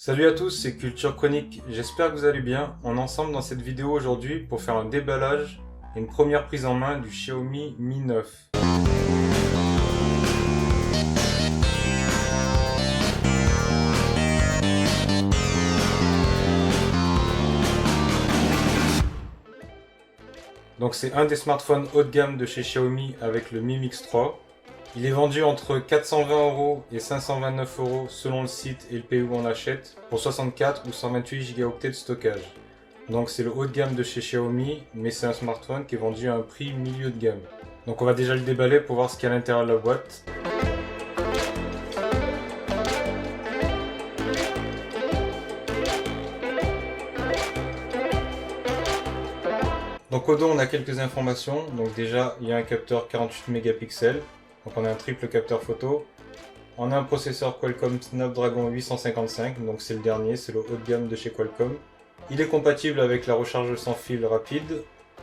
Salut à tous, c'est Culture Chronique, j'espère que vous allez bien. On est ensemble dans cette vidéo aujourd'hui pour faire un déballage et une première prise en main du Xiaomi Mi 9. Donc c'est un des smartphones haut de gamme de chez Xiaomi avec le Mi Mix 3. Il est vendu entre 420€ et 529€ selon le site et le pays où on achète pour 64 ou 128 Go de stockage. Donc c'est le haut de gamme de chez Xiaomi, mais c'est un smartphone qui est vendu à un prix milieu de gamme. Donc on va déjà le déballer pour voir ce qu'il y a à l'intérieur de la boîte. Donc au dos on a quelques informations. Donc déjà il y a un capteur 48 mégapixels. Donc on a un triple capteur photo. On a un processeur Qualcomm Snapdragon 855, donc c'est le dernier, c'est le haut de gamme de chez Qualcomm. Il est compatible avec la recharge sans fil rapide.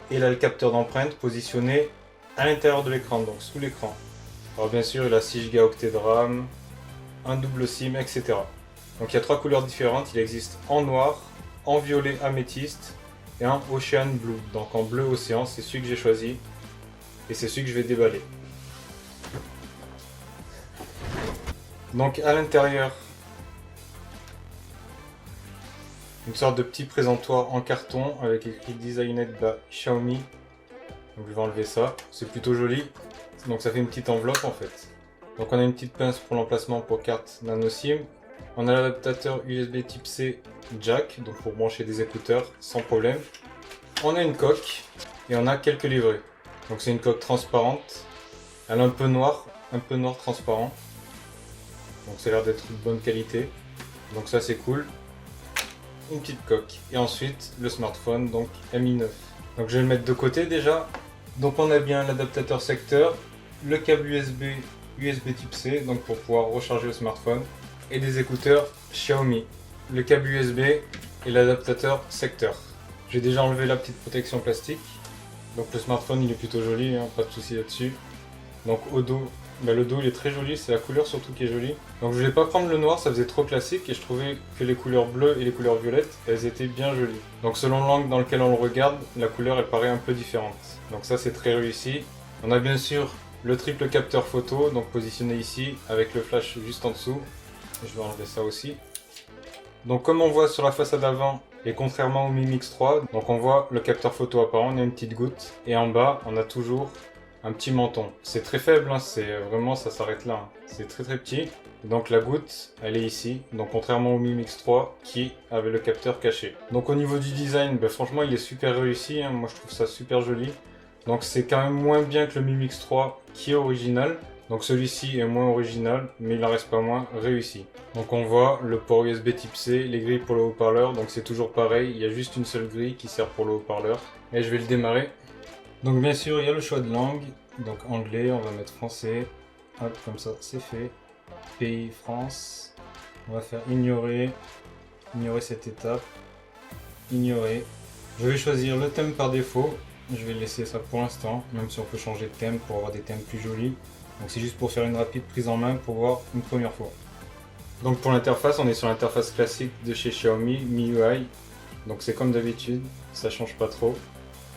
Et là le capteur d'empreinte positionné à l'intérieur de l'écran, donc sous l'écran. Alors bien sûr il a 6 Go de RAM, un double SIM, etc. Donc il y a trois couleurs différentes, il existe en noir, en violet améthyste et un Ocean Blue. Donc en bleu océan, c'est celui que j'ai choisi et c'est celui que je vais déballer. Donc à l'intérieur, une sorte de petit présentoir en carton avec écrit Designed by Xiaomi. Donc je vais enlever ça, c'est plutôt joli. Donc ça fait une petite enveloppe en fait. Donc on a une petite pince pour l'emplacement pour carte nano SIM. On a l'adaptateur USB type C jack, donc pour brancher des écouteurs sans problème. On a une coque et on a quelques livrets. Donc c'est une coque transparente, elle est un peu noir transparent. Donc ça a l'air d'être de bonne qualité. Donc ça c'est cool. Une petite coque. Et ensuite le smartphone, donc Mi 9. Donc je vais le mettre de côté déjà. Donc on a bien l'adaptateur secteur, le câble USB type C, donc pour pouvoir recharger le smartphone, et des écouteurs Xiaomi. Le câble USB et l'adaptateur secteur. J'ai déjà enlevé la petite protection plastique. Donc le smartphone il est plutôt joli, hein, pas de souci là-dessus. Donc au dos, le dos il est très joli, c'est la couleur surtout qui est jolie. Donc je voulais pas prendre le noir, ça faisait trop classique et je trouvais que les couleurs bleues et les couleurs violettes, elles étaient bien jolies. Donc selon l'angle dans lequel on le regarde, la couleur elle paraît un peu différente. Donc ça c'est très réussi. On a bien sûr le triple capteur photo, donc positionné ici avec le flash juste en dessous. Je vais enlever ça aussi. Donc comme on voit sur la façade avant, et contrairement au Mi Mix 3, donc on voit le capteur photo apparent, on a une petite goutte. Et en bas, on a toujours un petit menton. C'est très faible, hein, c'est vraiment ça s'arrête là. Hein. C'est très petit. Et donc la goutte, elle est ici. Donc contrairement au Mi Mix 3 qui avait le capteur caché. Donc au niveau du design, franchement il est super réussi. Hein. Moi je trouve ça super joli. Donc c'est quand même moins bien que le Mi Mix 3 qui est original. Donc celui-ci est moins original, mais il en reste pas moins réussi. Donc on voit le port USB type C, les grilles pour le haut-parleur. Donc c'est toujours pareil, il y a juste une seule grille qui sert pour le haut-parleur. Et je vais le démarrer. Donc bien sûr il y a le choix de langue, donc anglais, on va mettre français, hop comme ça c'est fait, pays France, on va faire ignorer cette étape, ignorer. Je vais choisir le thème par défaut, je vais laisser ça pour l'instant, même si on peut changer de thème pour avoir des thèmes plus jolis. Donc c'est juste pour faire une rapide prise en main pour voir une première fois. Donc pour l'interface, on est sur l'interface classique de chez Xiaomi, MIUI, donc c'est comme d'habitude, ça change pas trop.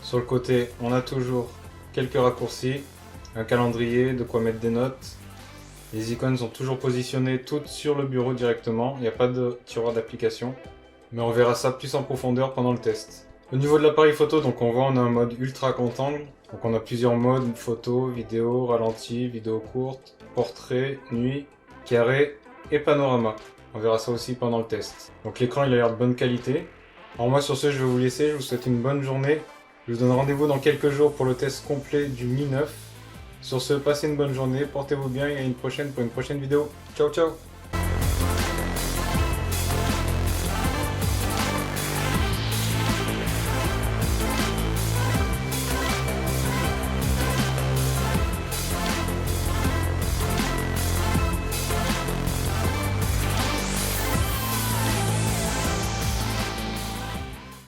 Sur le côté, on a toujours quelques raccourcis, un calendrier, de quoi mettre des notes. Les icônes sont toujours positionnées toutes sur le bureau directement, il n'y a pas de tiroir d'application. Mais on verra ça plus en profondeur pendant le test. Au niveau de l'appareil photo, donc on voit on a un mode ultra grand angle. Donc on a plusieurs modes, photo, vidéo, ralenti, vidéo courte, portrait, nuit, carré et panorama. On verra ça aussi pendant le test. Donc l'écran il a l'air de bonne qualité. Alors moi sur ce je vais vous laisser, je vous souhaite une bonne journée. Je vous donne rendez-vous dans quelques jours pour le test complet du Mi 9. Sur ce, passez une bonne journée, portez-vous bien et à une prochaine pour une prochaine vidéo. Ciao ciao!